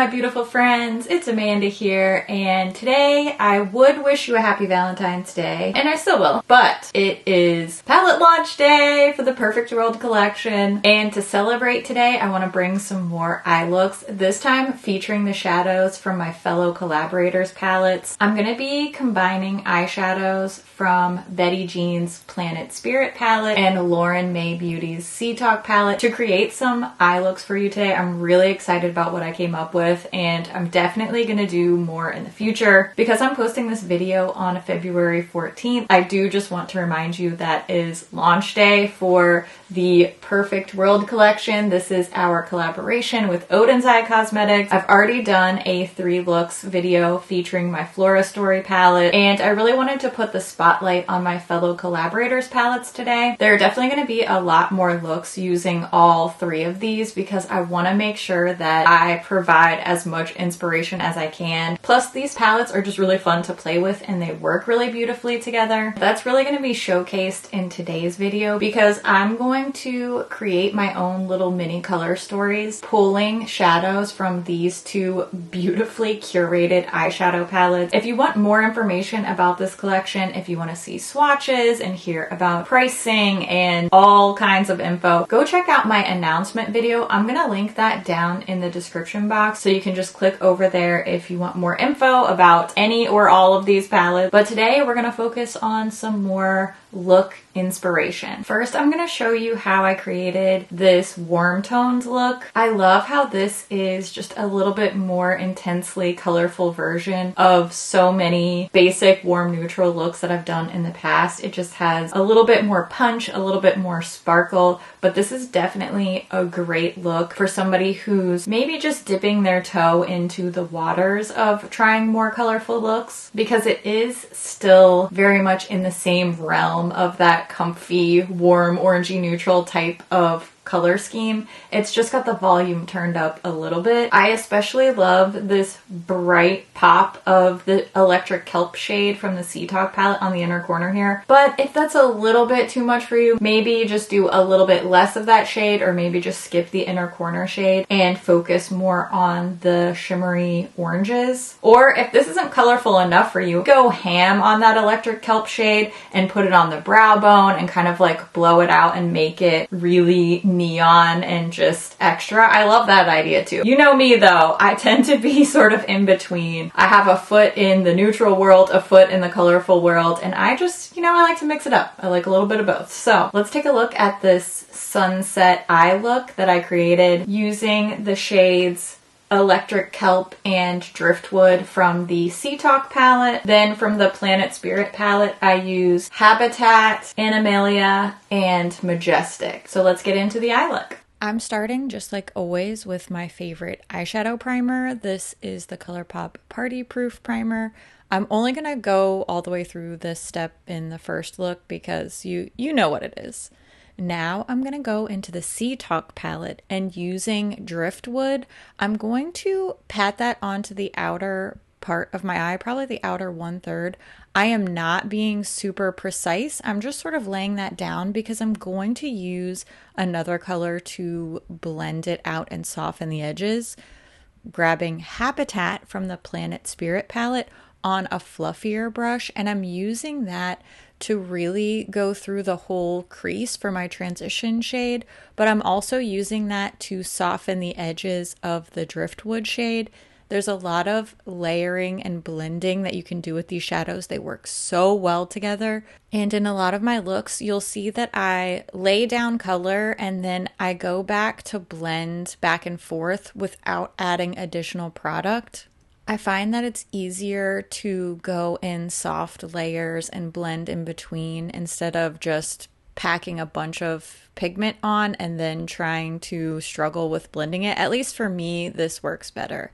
my beautiful friends, it's Amanda here, and today I would wish you a happy Valentine's Day, and I still will, but it is palette launch day for the Perfect World collection, and to celebrate today I want to bring some more eye looks, this time featuring the shadows from my fellow collaborators' palettes. I'm going to be combining eyeshadows from Betty Jean's Planet Spirit palette and Lauren May Beauty's Sea Talk palette to create some eye looks for you today. I'm really excited about what I came up with, and I'm definitely going to do more in the future. Because I'm posting this video on February 14th, I do just want to remind you that is launch day for the Perfect World collection. This is our collaboration with ODEN'S Eye Cosmetics. I've already done a 3 looks video featuring my Flora Story palette, and I really wanted to put the spotlight on my fellow collaborators' palettes today. There are definitely going to be a lot more looks using all 3 of these because I want to make sure that I provide as much inspiration as I can. Plus, these palettes are just really fun to play with and they work really beautifully together. That's really going to be showcased in today's video because I'm going to create my own little mini color stories, pulling shadows from these 2 beautifully curated eyeshadow palettes. If you want more information about this collection, if you want to see swatches and hear about pricing and all kinds of info, go check out my announcement video. I'm going to link that down in the description box so you can just click over there if you want more info about any or all of these palettes. But today we're going to focus on some more look inspiration. First, I'm going to show you how I created this warm tones look. I love how this is just a little bit more intensely colorful version of so many basic warm neutral looks that I've done in the past. It just has a little bit more punch, a little bit more sparkle, but this is definitely a great look for somebody who's maybe just dipping their toe into the waters of trying more colorful looks, because it is still very much in the same realm of that comfy, warm, orangey neutral type of color scheme. It's just got the volume turned up a little bit. I especially love this bright pop of the electric kelp shade from the Sea Talk palette on the inner corner here. But if that's a little bit too much for you, maybe just do a little bit less of that shade, or maybe just skip the inner corner shade and focus more on the shimmery oranges. Or if this isn't colorful enough for you, go ham on that electric kelp shade and put it on the brow bone and kind of like blow it out and make it really neon and just extra. I love that idea too. You know me though, I tend to be sort of in between. I have a foot in the neutral world, a foot in the colorful world, and I just, I like to mix it up. I like a little bit of both. So let's take a look at this sunset eye look that I created using the shades Electric Kelp and Driftwood from the Sea Talk palette. Then from the Planet Spirit palette, I use Habitat, Animalia, and Majestic. So let's get into the eye look. I'm starting, just like always, with my favorite eyeshadow primer. This is the ColourPop Party Proof Primer. I'm only gonna go all the way through this step in the first look because you know what it is. Now I'm going to go into the Sea Talk palette, and using Driftwood, I'm going to pat that onto the outer part of my eye, probably the outer 1/3. I am not being super precise. I'm just sort of laying that down because I'm going to use another color to blend it out and soften the edges. Grabbing Habitat from the Planet Spirit palette on a fluffier brush, and I'm using that to really go through the whole crease for my transition shade, but I'm also using that to soften the edges of the Driftwood shade. There's a lot of layering and blending that you can do with these shadows. They work so well together. And in a lot of my looks, you'll see that I lay down color and then I go back to blend back and forth without adding additional product. I find that it's easier to go in soft layers and blend in between instead of just packing a bunch of pigment on and then trying to struggle with blending it. At least for me, this works better.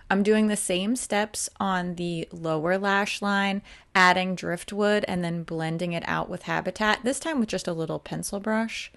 I'm doing the same steps on the lower lash line, adding Driftwood and then blending it out with Habitat, this time with just a little pencil brush.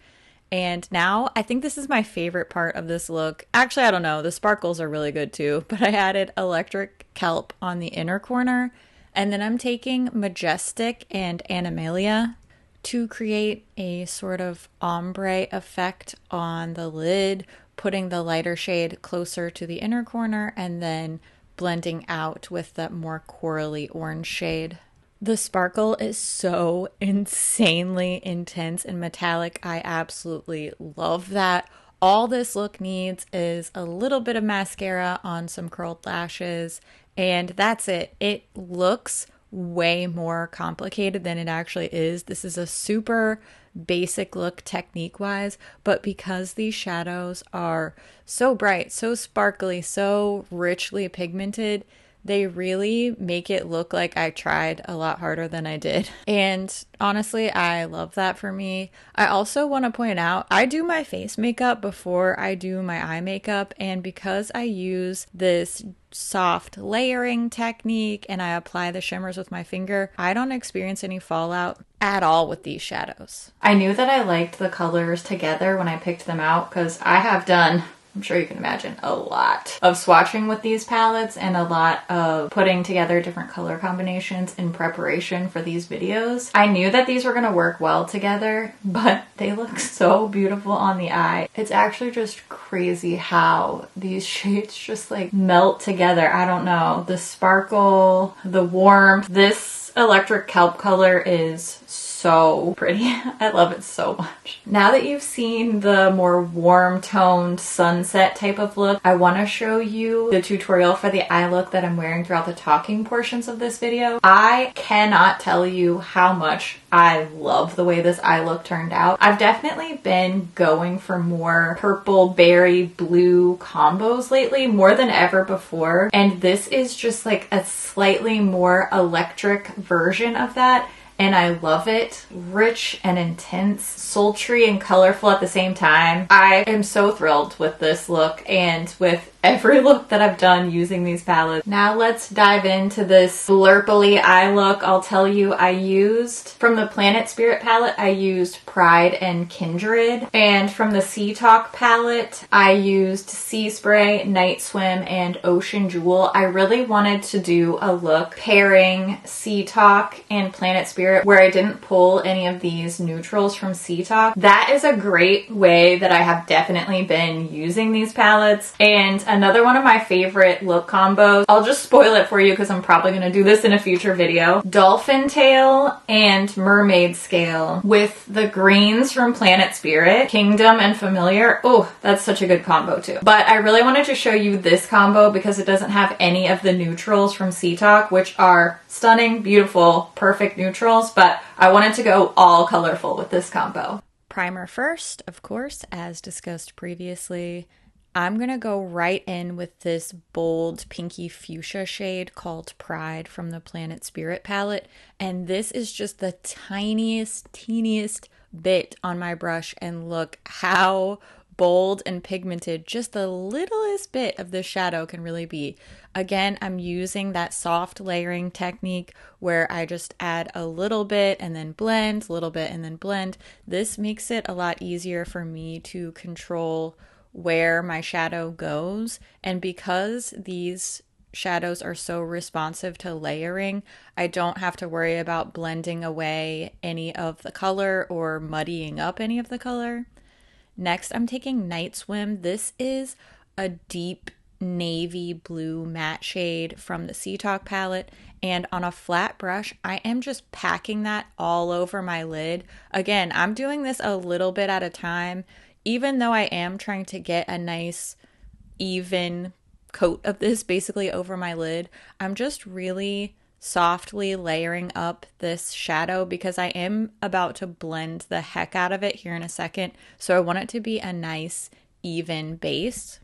And now I think this is my favorite part of this look. Actually, I don't know. The sparkles are really good too, but I added Electric Kelp on the inner corner. And then I'm taking Majestic and Animalia to create a sort of ombre effect on the lid, putting the lighter shade closer to the inner corner and then blending out with that more corally orange shade. The sparkle is so insanely intense and metallic. I absolutely love that. All this look needs is a little bit of mascara on some curled lashes, and that's it. It looks way more complicated than it actually is. This is a super basic look technique-wise, but because these shadows are so bright, so sparkly, so richly pigmented, they really make it look like I tried a lot harder than I did. And honestly, I love that for me. I also want to point out, I do my face makeup before I do my eye makeup, and because I use this soft layering technique and I apply the shimmers with my finger, I don't experience any fallout at all with these shadows. I knew that I liked the colors together when I picked them out because I have done, I'm sure you can imagine, a lot of swatching with these palettes and a lot of putting together different color combinations in preparation for these videos. I knew that these were going to work well together, but they look so beautiful on the eye. It's actually just crazy how these shades just like melt together. I don't know. The sparkle, the warmth, this electric kelp color is so pretty. I love it so much. Now that you've seen the more warm toned sunset type of look, I want to show you the tutorial for the eye look that I'm wearing throughout the talking portions of this video. I cannot tell you how much I love the way this eye look turned out. I've definitely been going for more purple, berry, blue combos lately, more than ever before. And this is just like a slightly more electric version of that. And I love it. Rich and intense, sultry and colorful at the same time. I am so thrilled with this look and with every look that I've done using these palettes. Now let's dive into this blurpily eye look. I'll tell you, I used, from the Planet Spirit palette, I used Pride and Kindred. And from the Sea Talk palette, I used Sea Spray, Night Swim, and Ocean Jewel. I really wanted to do a look pairing Sea Talk and Planet Spirit where I didn't pull any of these neutrals from Sea Talk. That is a great way that I have definitely been using these palettes. And another one of my favorite look combos, I'll just spoil it for you because I'm probably going to do this in a future video. Dolphin Tail and Mermaid Scale with the greens from Planet Spirit, Kingdom and Familiar. Oh, that's such a good combo too. But I really wanted to show you this combo because it doesn't have any of the neutrals from Sea Talk, which are stunning, beautiful, perfect neutrals, but I wanted to go all colorful with this combo. Primer first, of course, as discussed previously. I'm going to go right in with this bold pinky fuchsia shade called Pride from the Planet Spirit palette. And this is just the tiniest, teeniest bit on my brush. And look how bold and pigmented just the littlest bit of this shadow can really be. Again, I'm using that soft layering technique where I just add a little bit and then blend, a little bit and then blend. This makes it a lot easier for me to control where my shadow goes, and because these shadows are so responsive to layering, I don't have to worry about blending away any of the color or muddying up any of the color. Next, I'm taking Night Swim. This is a deep navy blue matte shade from the Sea Talk palette, and on a flat brush, I am just packing that all over my lid. Again, I'm doing this a little bit at a time. Even though I am trying to get a nice even coat of this basically over my lid, I'm just really softly layering up this shadow because I am about to blend the heck out of it here in a second. So I want it to be a nice even base.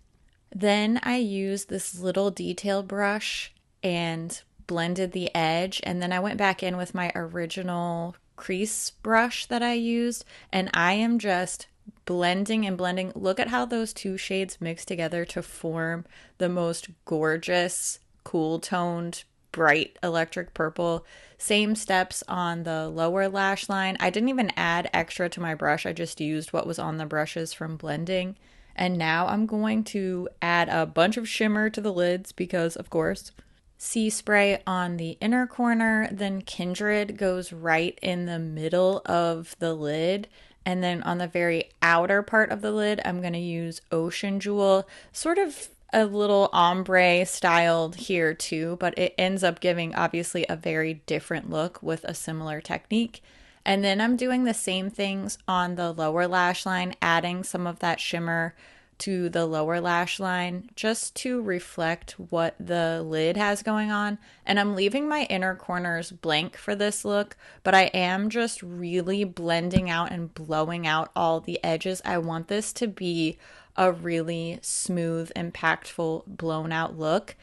Then I use this little detail brush and blended the edge, and then I went back in with my original crease brush that I used, and I am just blending and blending. Look at how those two shades mix together to form the most gorgeous, cool toned, bright electric purple. Same steps on the lower lash line. I didn't even add extra to my brush. I just used what was on the brushes from blending. And now I'm going to add a bunch of shimmer to the lids because, of course, Sea Spray on the inner corner, then Kindred goes right in the middle of the lid. And then on the very outer part of the lid, I'm going to use Ocean Jewel, sort of a little ombre styled here too, but it ends up giving obviously a very different look with a similar technique. And then I'm doing the same things on the lower lash line, adding some of that shimmer to the lower lash line just to reflect what the lid has going on. And I'm leaving my inner corners blank for this look, but I am just really blending out and blowing out all the edges. I want this to be a really smooth, impactful, blown out look.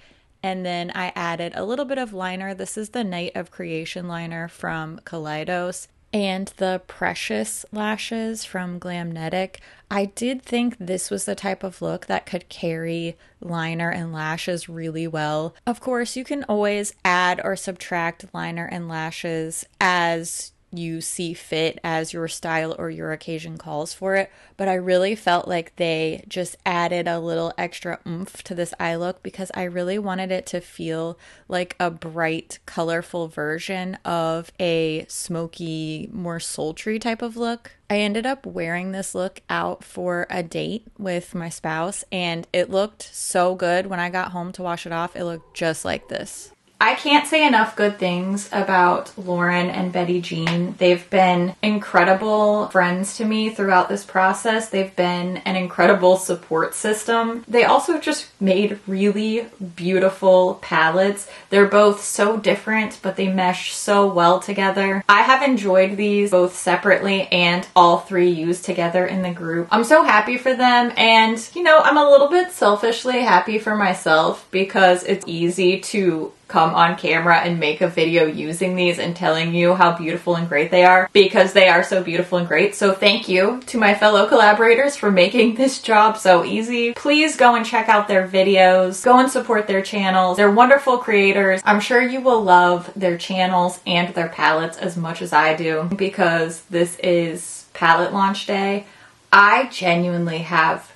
And then I added a little bit of liner. This is the Night of Creation liner from Kaleidos and the Precious lashes from Glamnetic. I did think this was the type of look that could carry liner and lashes really well. Of course, you can always add or subtract liner and lashes as you see fit, as your style or your occasion calls for it, but I really felt like they just added a little extra oomph to this eye look because I really wanted it to feel like a bright, colorful version of a smoky, more sultry type of look. I ended up wearing this look out for a date with my spouse, and it looked so good. When I got home to wash it off, it looked just like this. I can't say enough good things about Lauren and Betty Jean. They've been incredible friends to me throughout this process. They've been an incredible support system. They also just made really beautiful palettes. They're both so different, but they mesh so well together. I have enjoyed these both separately and all three used together in the group. I'm so happy for them, and you know, I'm a little bit selfishly happy for myself because it's easy to come on camera and make a video using these and telling you how beautiful and great they are because they are so beautiful and great. So thank you to my fellow collaborators for making this job so easy. Please go and check out their videos. Go and support their channels. They're wonderful creators. I'm sure you will love their channels and their palettes as much as I do because this is palette launch day. I genuinely have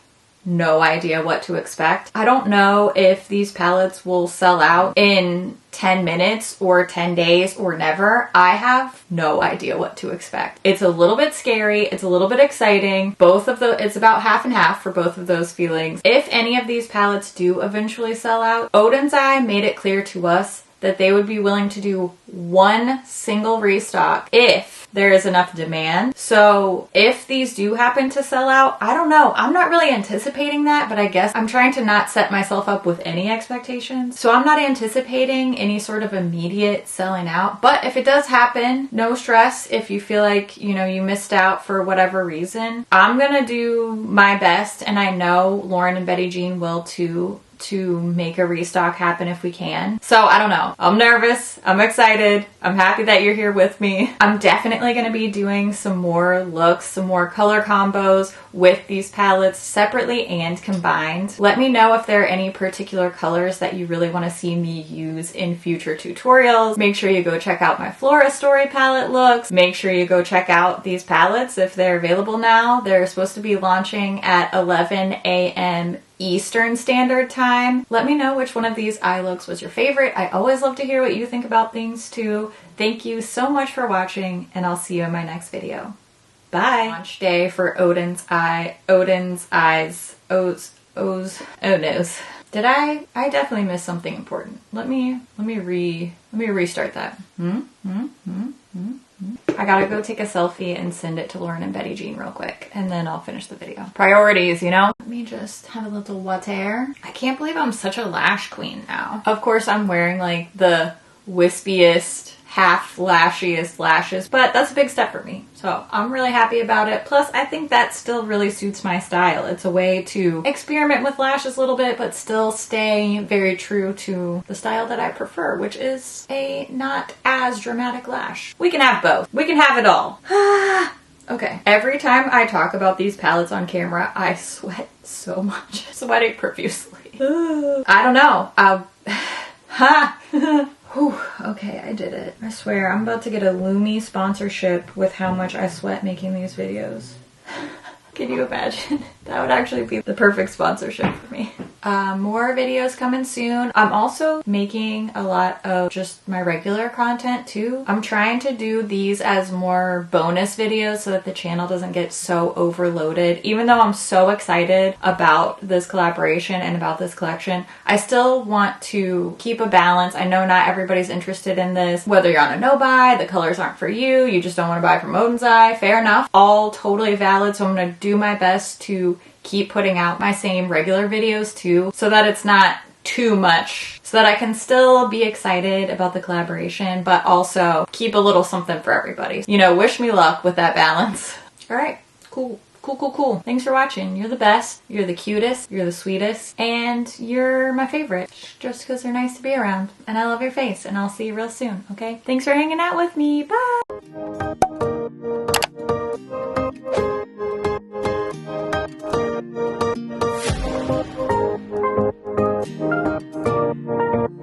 no idea what to expect. I don't know if these palettes will sell out in 10 minutes or 10 days or never. I have no idea what to expect. It's a little bit scary. It's a little bit exciting. It's about half and half for both of those feelings. If any of these palettes do eventually sell out, ODEN'S made it clear to us that they would be willing to do one single restock if there is enough demand. So if these do happen to sell out, I don't know. I'm not really anticipating that, but I guess I'm trying to not set myself up with any expectations. So I'm not anticipating any sort of immediate selling out. But if it does happen, no stress. If you feel like, you know, you missed out for whatever reason, I'm gonna do my best, and I know Lauren and Betty Jean will too, to make a restock happen if we can. So I don't know. I'm nervous. I'm excited. I'm happy that you're here with me. I'm definitely going to be doing some more looks, some more color combos with these palettes separately and combined. Let me know if there are any particular colors that you really want to see me use in future tutorials. Make sure you go check out my Flora Story Palette looks. Make sure you go check out these palettes if they're available now. They're supposed to be launching at 11 a.m. Eastern Standard Time. Let me know which one of these eye looks was your favorite. I always love to hear what you think about things too. Thank you so much for watching, and I'll see you in my next video. Bye! Launch day for Odin's Eyes. Oh noes. Did I definitely missed something important. Let me restart that. I gotta go take a selfie and send it to Lauren and Betty Jean real quick, and then I'll finish the video. Priorities, you know? Let me just have a little water. I can't believe I'm such a lash queen now. Of course, I'm wearing like the wispiest, half lashiest lashes, but that's a big step for me. So I'm really happy about it. Plus, I think that still really suits my style. It's a way to experiment with lashes a little bit, but still stay very true to the style that I prefer, which is a not as dramatic lash. We can have both. We can have it all. Okay. Every time I talk about these palettes on camera, I sweat so much. Sweating profusely. I don't know. Whew, okay, I did it. I swear, I'm about to get a Lumi sponsorship with how much I sweat making these videos. Can you imagine? That would actually be the perfect sponsorship for me. More videos coming soon. I'm also making a lot of just my regular content too. I'm trying to do these as more bonus videos so that the channel doesn't get so overloaded. Even though I'm so excited about this collaboration and about this collection, I still want to keep a balance. I know not everybody's interested in this. Whether you're on a no buy, the colors aren't for you, you just don't want to buy from ODEN'S, fair enough. All totally valid, so I'm going to do my best to keep putting out my same regular videos too, so that it's not too much, so that I can still be excited about the collaboration, but also keep a little something for everybody. You know, wish me luck with that balance. All right, cool. Cool. Thanks for watching. You're the best, you're the cutest, you're the sweetest, and you're my favorite just because they're nice to be around. And I love your face, and I'll see you real soon, okay? Thanks for hanging out with me. Bye!